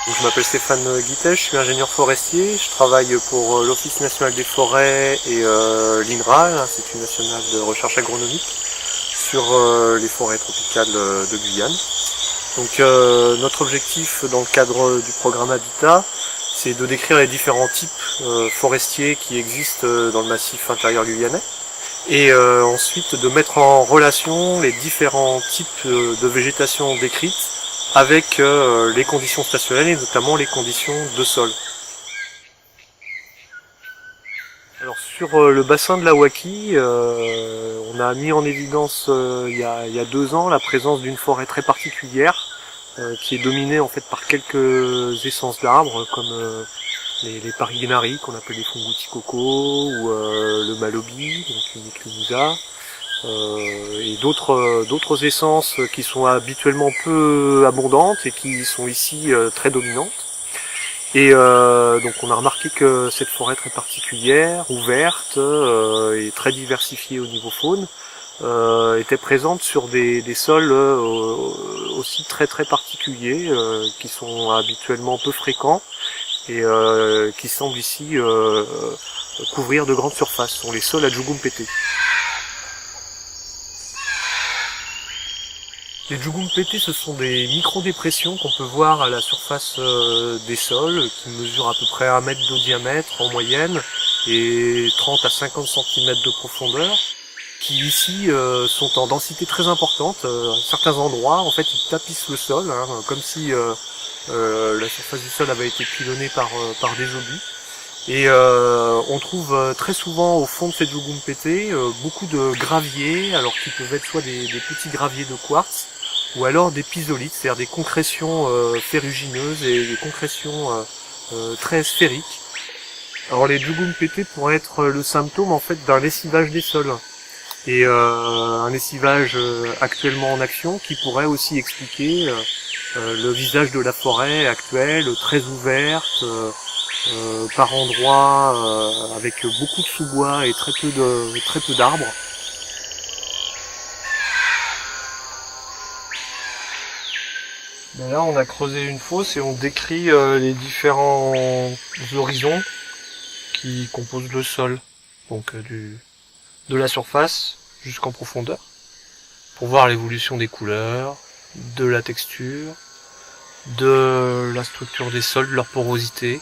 Je m'appelle Stéphane Guittet, je suis ingénieur forestier, je travaille pour l'Office national des forêts et l'INRA, l'Institut national de recherche agronomique, sur les forêts tropicales de Guyane. Donc notre objectif dans le cadre du programme Habitat, c'est de décrire les différents types forestiers qui existent dans le massif intérieur guyanais, et ensuite de mettre en relation les différents types de végétation décrites avec les conditions stationnelles et notamment les conditions de sol. Alors sur le bassin de la Waki, on a mis en évidence il y a 2 ans la présence d'une forêt très particulière qui est dominée en fait par quelques essences d'arbres comme les Pariguenari qu'on appelle les Funguti Coco ou le Malobi, donc une Ecliniza. Et d'autres essences qui sont habituellement peu abondantes et qui sont ici très dominantes. Et donc on a remarqué que cette forêt très particulière, ouverte et très diversifiée au niveau faune, était présente sur des sols aussi très particuliers, qui sont habituellement peu fréquents et qui semblent ici couvrir de grandes surfaces. Ce sont les sols à Djougoum-Pété. Les Djougoum-Pété, ce sont des micro-dépressions qu'on peut voir à la surface des sols, qui mesurent à peu près 1 mètre de diamètre en moyenne et 30 à 50 cm de profondeur, qui ici sont en densité très importante. À certains endroits, en fait, ils tapissent le sol, comme si la surface du sol avait été pilonnée par des obus. Et on trouve très souvent au fond de ces Djougoum-Pété beaucoup de graviers, alors qui peuvent être soit des petits graviers de quartz, ou alors des pisolites, c'est-à-dire des concrétions ferrugineuses et des concrétions très sphériques. Alors les Djougoum-Pété pourraient être le symptôme en fait d'un lessivage des sols. Et un lessivage actuellement en action qui pourrait aussi expliquer le visage de la forêt actuelle, très ouverte, par endroits avec beaucoup de sous-bois et très peu d'arbres. Là, on a creusé une fosse et on décrit les différents horizons qui composent le sol, donc de la surface jusqu'en profondeur, pour voir l'évolution des couleurs, de la texture, de la structure des sols, de leur porosité,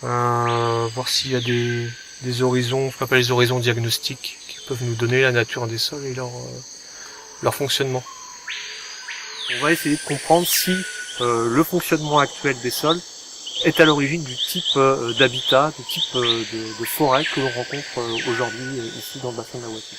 voir s'il y a des horizons, ce qu'on appelle les horizons diagnostiques, qui peuvent nous donner la nature des sols et leur fonctionnement. On va essayer de comprendre si le fonctionnement actuel des sols est à l'origine du type d'habitat, du type de forêt que l'on rencontre aujourd'hui ici dans le bassin de la Waki.